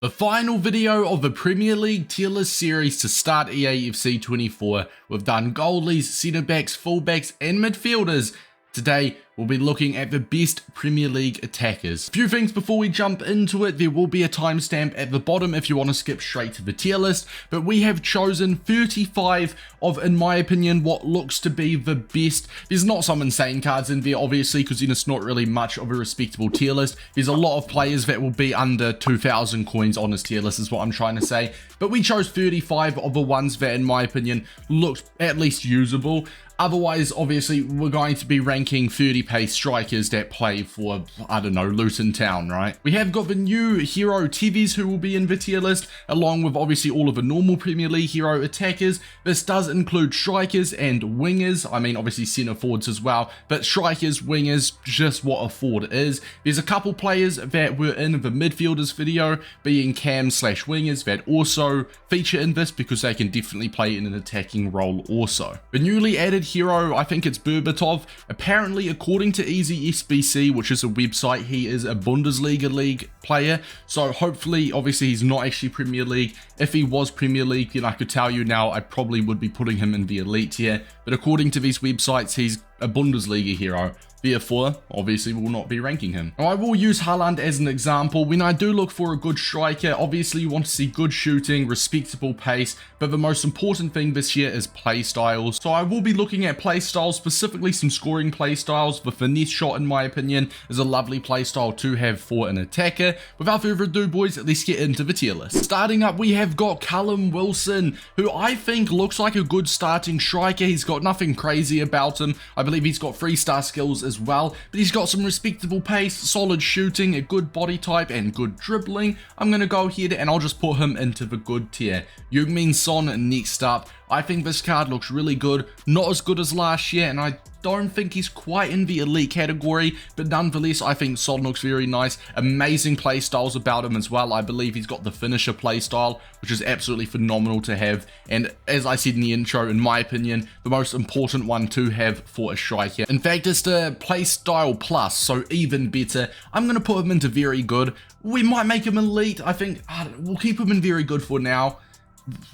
The final video of the Premier League tier list series to start EAFC 24. We've done goalies, centre backs, fullbacks and midfielders. Today we'll be looking at the best Premier League attackers. A few things before we jump into it. There will be a timestamp at the bottom if you want to skip straight to the tier list, but we have chosen 35 of, in my opinion, what looks to be the best. There's not some insane cards in there obviously, because then it's not really much of a respectable tier list. There's a lot of players that will be under 2,000 coins on this tier list is what I'm trying to say, but we chose 35 of the ones that in my opinion looked at least usable. Otherwise, obviously, we're going to be ranking 30 pace strikers that play for, I don't know, Luton Town, right? We have got the new hero Tevez who will be in the tier list, along with obviously all of the normal Premier League hero attackers. This does include strikers and wingers. I mean, obviously centre forwards as well, but strikers, wingers, just what a forward is. There's a couple players that were in the midfielders video, being cam/wingers, that also feature in this because they can definitely play in an attacking role also. The newly added hero, I think it's Berbatov. Apparently, according to EasySBC, which is a website, he is a Bundesliga league player. So hopefully, obviously, he's not actually Premier League. If he was Premier League, then I could tell you now, I probably would be putting him in the elite tier. But according to these websites, he's a Bundesliga hero. Therefore, obviously, we will not be ranking him. Now, I will use Haaland as an example. When I do look for a good striker, obviously you want to see good shooting, respectable pace, but the most important thing this year is play styles. So I will be looking at play styles, specifically some scoring play styles. The finesse shot, in my opinion, is a lovely play style to have for an attacker. Without further ado, boys, let's get into the tier list. Starting up, we have got Callum Wilson, who I think looks like a good starting striker. He's got nothing crazy about him. I believe he's got 3-star skills as well, but he's got some respectable pace, solid shooting, a good body type and good dribbling. I'm going to go ahead and I'll just put him into the good tier. Heung Min Son next up. I think this card looks really good, not as good as last year, and I don't think he's quite in the elite category, but nonetheless I think Son looks very nice. Amazing play styles about him as well. I believe he's got the finisher play style, which is absolutely phenomenal to have, and as I said in the intro, in my opinion, the most important one to have for a striker. In fact, it's the play style plus, so even better. I'm going to put him into very good. We might make him elite. I think we'll keep him in very good for now.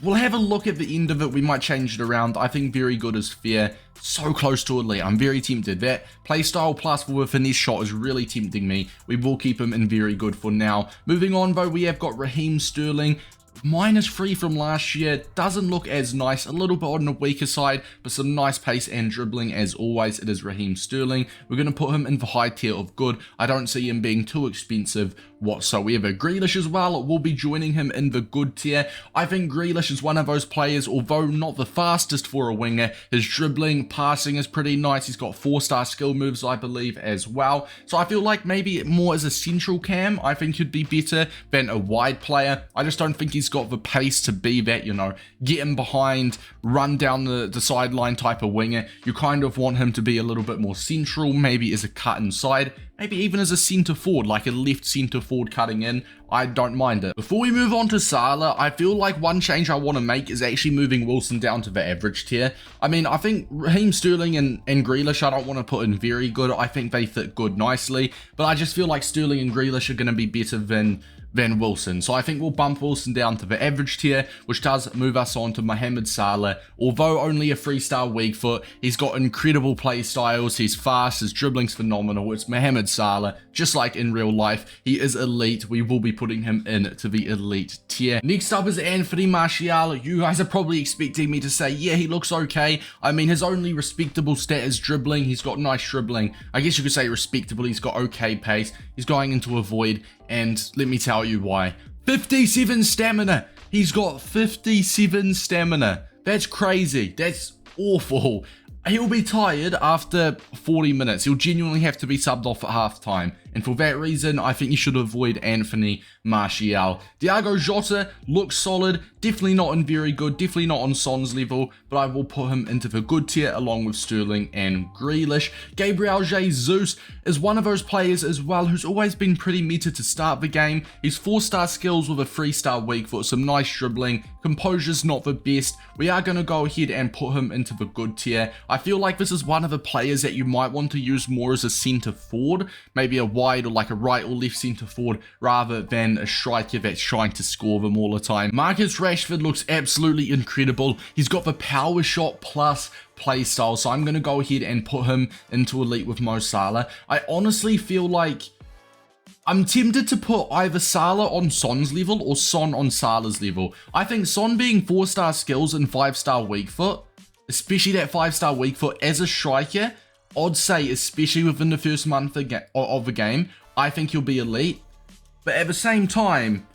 We'll have a look at the end of it. We might change it around. I think very good is fair. So close to elite. I'm very tempted. That playstyle plus with a finesse shot is really tempting me. We will keep him in very good for now. Moving on though, we have got Raheem Sterling. -3 from last year, doesn't look as nice, a little bit on the weaker side, but some nice pace and dribbling as always. It is Raheem Sterling. We're going to put him in the high tier of good. I don't see him being too expensive whatsoever. Grealish as well will be joining him in the good tier. I think Grealish is one of those players, although not the fastest for a winger, his dribbling, passing is pretty nice. He's got 4-star skill moves, I believe, as well. So I feel like maybe more as a central cam, I think he'd be better than a wide player. I just don't think he's got the pace to be that, you know, get him behind, run down the sideline type of winger. You kind of want him to be a little bit more central, maybe as a cut inside, maybe even as a centre forward, like a left centre forward cutting in. I don't mind it. Before we move on to Salah, I feel like one change I want to make is actually moving Wilson down to the average tier. I mean, I think Raheem Sterling and Grealish, I don't want to put in very good. I think they fit good nicely, but I just feel like Sterling and Grealish are going to be better than Wilson. So I think we'll bump Wilson down to the average tier, which does move us on to Mohamed Salah. Although only a 3-star weak foot, he's got incredible play styles, he's fast, his dribbling's phenomenal. It's Mohamed Salah, just like in real life. He is elite. We will be putting him in to the elite tier. Next up is Anthony Martial. You guys are probably expecting me to say, yeah, he looks okay. I mean, his only respectable stat is dribbling. He's got nice dribbling. I guess you could say respectable. He's got okay pace. He's going into a void, and let me tell you why. 57 stamina. He's got 57 stamina. That's crazy. That's awful. He'll be tired after 40 minutes. He'll genuinely have to be subbed off at half time. And for that reason, I think you should avoid Anthony Martial. Diogo Jota looks solid. Definitely not in very good. Definitely not on Son's level. But I will put him into the good tier along with Sterling and Grealish. Gabriel Jesus is one of those players as well who's always been pretty meta to start the game. He's 4-star skills with a 3-star weak foot. Some nice dribbling. Composure's not the best. We are going to go ahead and put him into the good tier. I feel like this is one of the players that you might want to use more as a centre forward. Maybe a wide wide or like a right or left centre forward rather than a striker that's trying to score them all the time. Marcus Rashford looks absolutely incredible. He's got the power shot plus play style, so I'm going to go ahead and put him into elite with Mo Salah. I honestly feel like I'm tempted to put either Salah on Son's level or Son on Salah's level. I think Son being 4-star skills and 5-star weak foot, especially that 5-star weak foot as a striker, I'd say especially within the first month of the game, I think he'll be elite. But at the same time,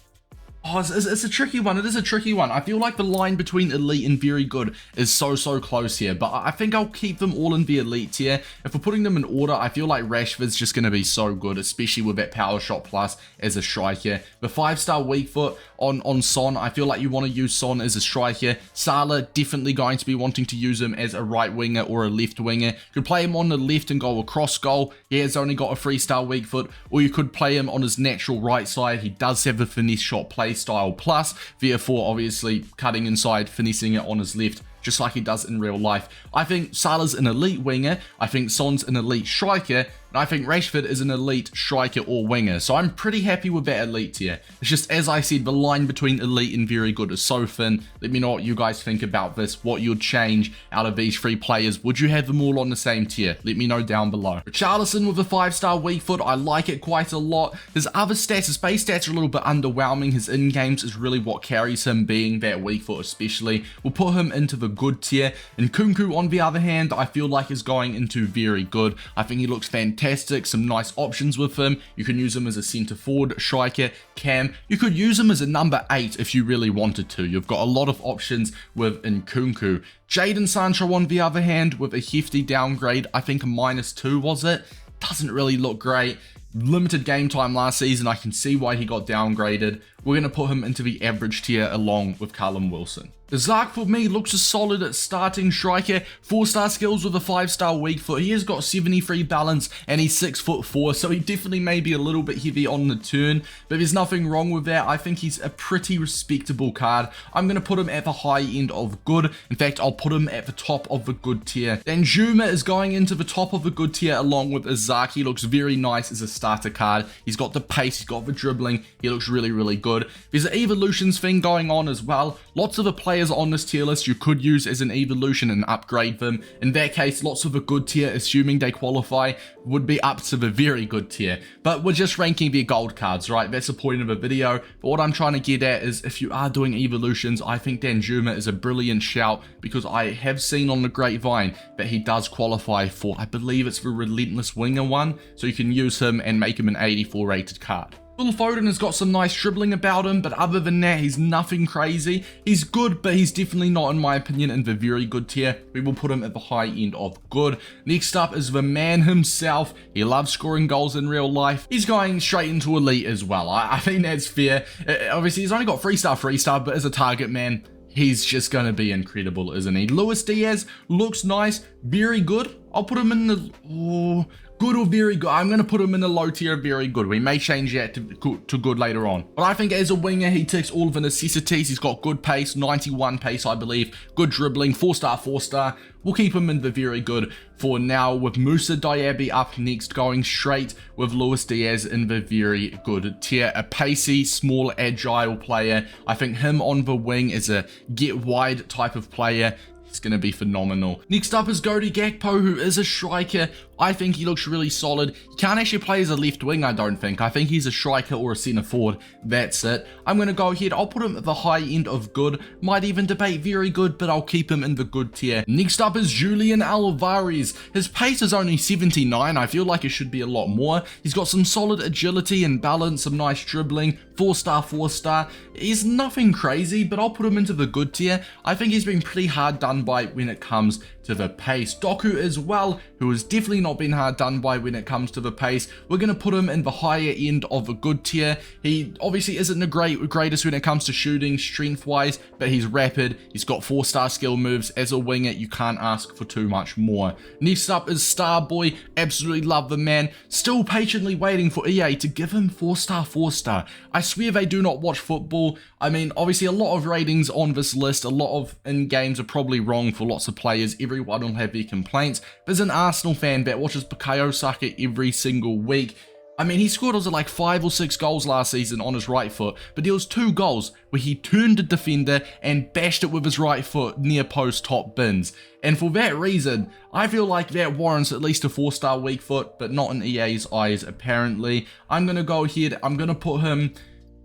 it's a tricky one. It is a tricky one. I feel like the line between elite and very good is so close here. But I think I'll keep them all in the elite tier. If we're putting them in order, I feel like Rashford's just going to be so good, especially with that power shot plus as a striker. The 5-star weak foot on Son, I feel like you want to use Son as a striker. Salah, definitely going to be wanting to use him as a right winger or a left winger. You could play him on the left and go across goal. He has only got a 3-star weak foot. Or you could play him on his natural right side. He does have the finesse shot play style plus, therefore obviously cutting inside, finessing it on his left, just like he does in real life. I think Salah's an elite winger, I think Son's an elite striker, and I think Rashford is an elite striker or winger. So I'm pretty happy with that elite tier. It's just, as I said, the line between elite and very good is so thin. Let me know what you guys think about this, what you'd change out of these 3 players. Would you have them all on the same tier? Let me know down below. Richarlison with a 5-star weak foot, I like it quite a lot. His other stats, his base stats are a little bit underwhelming. His in-games is really what carries him, being that weak foot especially. We'll put him into the good tier. And Nkunku, on the other hand, I feel like is going into very good. I think he looks fantastic. Some nice options with him. You can use him as a centre forward, striker, cam. You could use him as a number 8 if you really wanted to. You've got a lot of options with Nkunku. Jadon Sancho, on the other hand, with a hefty downgrade, I think a -2 was it? Doesn't really look great. Limited game time last season, I can see why he got downgraded. We're going to put him into the average tier along with Callum Wilson. Zark for me looks a solid at starting striker, 4-star skills with a 5-star weak foot. He has got 73 balance and he's 6'4", so he definitely may be a little bit heavy on the turn, but there's nothing wrong with that. I think he's a pretty respectable card. I'm going to put him at the high end of good. In fact, I'll put him at the top of the good tier. Then Juma is going into the top of the good tier along with Zark. He looks very nice as a starter card. He's got the pace, he's got the dribbling. He looks really good. There's an evolutions thing going on as well. Lots of the players on this tier list you could use as an evolution and upgrade them. In that case, lots of a good tier, assuming they qualify, would be up to the very good tier. But we're just ranking their gold cards, right? That's the point of a video. But what I'm trying to get at is, if you are doing evolutions, I think Danjuma is a brilliant shout, because I have seen on the grapevine that he does qualify for, I believe it's the Relentless Winger one, so you can use him and make him an 84 rated card. Phil Foden has got some nice dribbling about him, but other than that, he's nothing crazy. He's good, but he's definitely not, in my opinion, in the very good tier. We will put him at the high end of good. Next up is the man himself. He loves scoring goals in real life. He's going straight into elite as well. I think that's fair. Obviously, he's only got 3-star, but as a target man, he's just going to be incredible, isn't he? Luis Diaz looks nice, very good. I'll put him in the... good or very good. I'm going to put him in the low tier, very good. We may change that to good later on. But I think as a winger, he ticks all of the necessities. He's got good pace, 91 pace, I believe. Good dribbling, 4-star. We'll keep him in the very good for now, with Musa Diaby up next, going straight with Luis Diaz in the very good tier. A pacey, small, agile player. I think him on the wing is a get wide type of player. It's going to be phenomenal. Next up is Cody Gakpo, who is a striker. I think he looks really solid. He can't actually play as a left wing, I don't think. I think he's a striker or a centre forward. That's it. I'm going to go ahead. I'll put him at the high end of good. Might even debate very good, but I'll keep him in the good tier. Next up is Julian Alvarez. His pace is only 79. I feel like it should be a lot more. He's got some solid agility and balance, some nice dribbling. 4-star. He's nothing crazy, but I'll put him into the good tier. I think he's been pretty hard done by when it comes to the pace. Doku as well, who has definitely not been hard done by when it comes to the pace. We're going to put him in the higher end of a good tier. He obviously isn't the greatest when it comes to shooting strength wise, but he's rapid. He's got 4-star skill moves. As a winger, you can't ask for too much more. Next up is Starboy. Absolutely love the man. Still patiently waiting for EA to give him 4-star. I swear they do not watch football. I mean, obviously a lot of ratings on this list, a lot of in-games are probably wrong for lots of players. Everyone will have their complaints. But as an Arsenal fan that watches Bukayo Saka every single week, I mean, he scored, was it like 5 or 6 goals last season on his right foot, but there was 2 goals where he turned a defender and bashed it with his right foot near post top bins. And for that reason, I feel like that warrants at least a 4-star weak foot, but not in EA's eyes apparently. I'm going to go ahead, I'm going to put him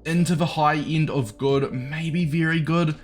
into the high end of good, maybe very good.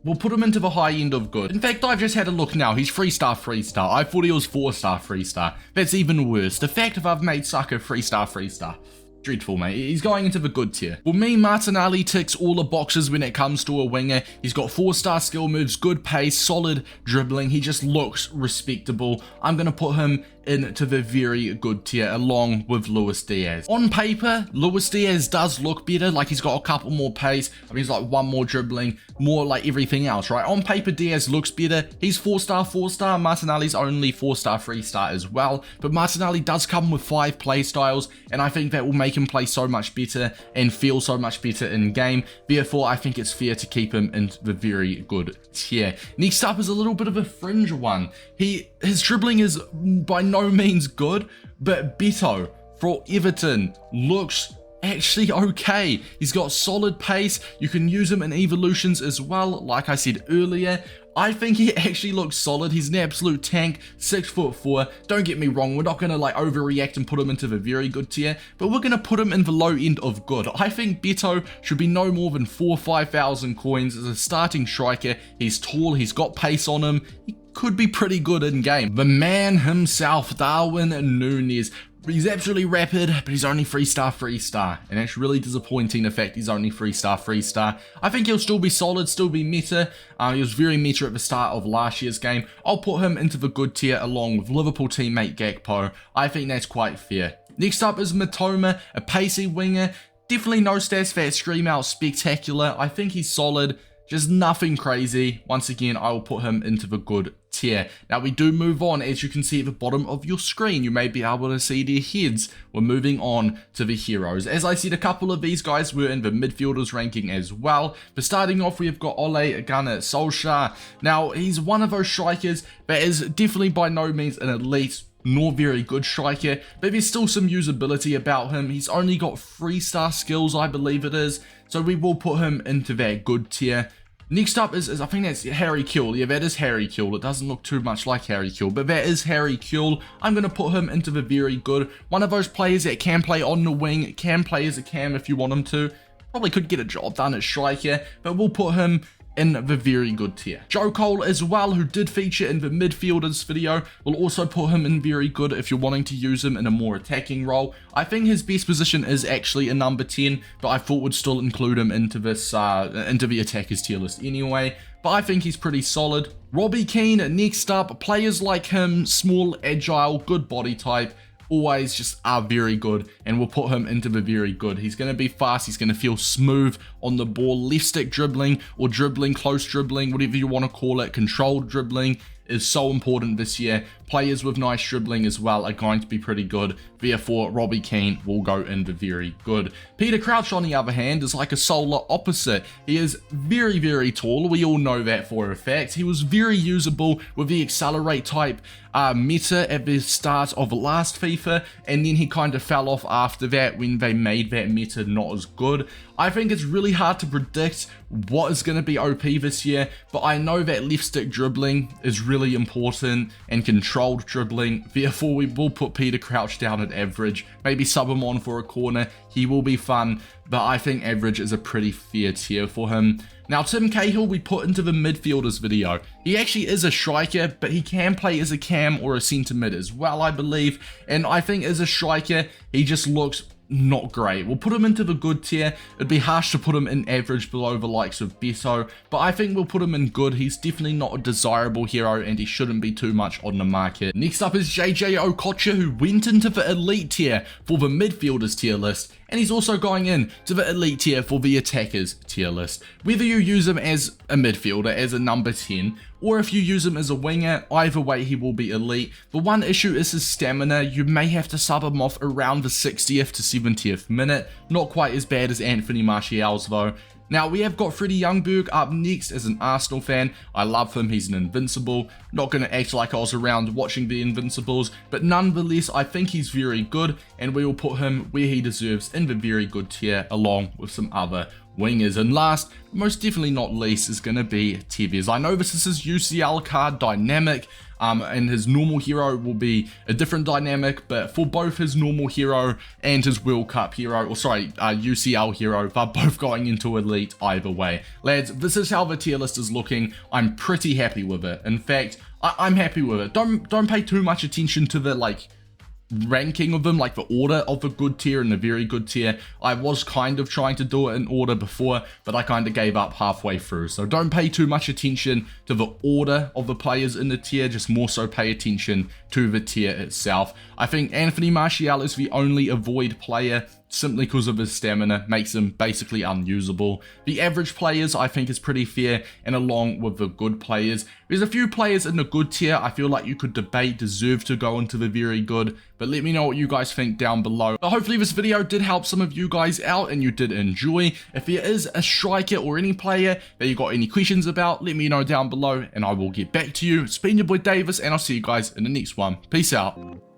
We'll put him into the high end of good. In fact, I've just had a look now. He's 3-star, 3-star. I thought he was 4-star, 3-star. That's even worse. The fact that I've made Saka 3-star, 3-star. Dreadful, mate. He's going into the good tier. For me, Martinelli ticks all the boxes when it comes to a winger. He's got 4-star skill moves, good pace, solid dribbling. He just looks respectable. I'm going to put him into the very good tier along with Luis Diaz. On paper, Luis Diaz does look better, like he's got a couple more pace. I mean, he's like 1 more dribbling, more like everything else, right? On paper, Diaz looks better. He's 4-star, 4-star. Martinelli's only 4-star, 3-star as well. But Martinelli does come with 5 play styles, and I think that will make him play so much better and feel so much better in game. Therefore, I think it's fair to keep him in the very good tier. Next up is a little bit of a fringe one. His dribbling is by no means good, but Beto for Everton looks actually okay. He's got solid pace. You can use him in evolutions as well, like I said earlier. I think he actually looks solid. He's an absolute tank, 6'4". Don't get me wrong, we're not going to like overreact and put him into the very good tier, but we're going to put him in the low end of good. I think Beto should be no more than 4,000 or 5,000 coins as a starting striker. He's tall, he's got pace on him. He could be pretty good in game. The man himself, Darwin Núñez. He's absolutely rapid, but he's only 3-star, 3-star. And that's really disappointing, the fact he's only 3-star, 3-star. I think he'll still be solid, still be meta. He was very meta at the start of last year's game. I'll put him into the good tier along with Liverpool teammate Gakpo. I think that's quite fair. Next up is Mitoma, a pacey winger. Definitely no stats that scream out spectacular. I think he's solid, just nothing crazy. Once again, I will put him into the good tier. Now we do move on. As you can see at the bottom of your screen, you may be able to see their heads. We're moving on to the heroes. As I said, a couple of these guys were in the midfielders ranking as well. But starting off, we've got Ole Gunnar Solskjaer. Now he's one of those strikers that is definitely by no means an elite nor very good striker, but there's still some usability about him. He's only got 3-star skills, I believe it is, so we will put him into that good tier. Next up is I think that's Harry Kewell. Yeah, that is Harry Kewell. It doesn't look too much like Harry Kewell, but that is Harry Kewell. I'm going to put him into the very good. One of those players that can play on the wing, can play as a cam if you want him to. Probably could get a job done at striker, but we'll put him in the very good tier. Joe Cole as well, who did feature in the midfielders video, will also put him in very good if you're wanting to use him in a more attacking role. I think his best position is actually a number 10, but I thought would still include him into this into the attackers tier list anyway. But I think he's pretty solid. Robbie Keane next up. Players like him, small, agile, good body type, always just are very good, and we'll put him into the very good. He's going to be fast, he's going to feel smooth on the ball, left stick dribbling or dribbling, close dribbling, whatever you want to call it, controlled dribbling is so important this year. Players with nice dribbling as well are going to be pretty good. Therefore, Robbie Keane will go into very good. Peter Crouch, on the other hand, is like a solar opposite. He is very, very tall. We all know that for a fact. He was very usable with the accelerate type meta at the start of last FIFA, and then he kind of fell off after that when they made that meta not as good. I think it's really hard to predict what is going to be OP this year, but I know that left stick dribbling is really important and controlled dribbling. Therefore, we will put Peter Crouch down at average, maybe sub him on for a corner. He will be fun, but I think average is a pretty fair tier for him. Now, Tim Cahill we put into the midfielders video. He actually is a striker, but he can play as a cam or a centre mid as well, I believe. And I think as a striker, he just looks not great. We'll put him into the good tier. It'd be harsh to put him in average below the likes of Beto, but I think we'll put him in good. He's definitely not a desirable hero, and he shouldn't be too much on the market. Next up is JJ Okocha, who went into the elite tier for the midfielders tier list, and he's also going in to the elite tier for the attackers tier list. Whether you use him as a midfielder, as a number 10, or if you use him as a winger, either way he will be elite. The one issue is his stamina. You may have to sub him off around the 60th to 70th minute. Not quite as bad as Anthony Martial's though. Now we have got Freddie Ljungberg up next. As an Arsenal fan, I love him, he's an invincible. Not going to act like I was around watching the Invincibles, but nonetheless I think he's very good, and we will put him where he deserves in the very good tier along with some other wingers. And last, most definitely not least, is going to be Tevez. I know this is his UCL card dynamic, and his normal hero will be a different dynamic, but for both his normal hero and his World Cup hero, or sorry, UCL hero, they're both going into elite either way. Lads, this is how the tier list is looking. I'm pretty happy with it. In fact, I'm happy with it. Don't pay too much attention to the ranking of them, like the order of the good tier and the very good tier. I was kind of trying to do it in order before, but I kind of gave up halfway through. So don't pay too much attention to the order of the players in the tier, just more so pay attention to the tier itself. I think Anthony Martial is the only avoid player, simply because of his stamina, makes him basically unusable. The average players I think is pretty fair, and along with the good players. There's a few players in the good tier I feel like you could debate deserve to go into the very good, but let me know what you guys think down below. But hopefully this video did help some of you guys out and you did enjoy. If there is a striker or any player that you got any questions about, let me know down below and I will get back to you. It's been your boy Davis, and I'll see you guys in the next one. Peace out.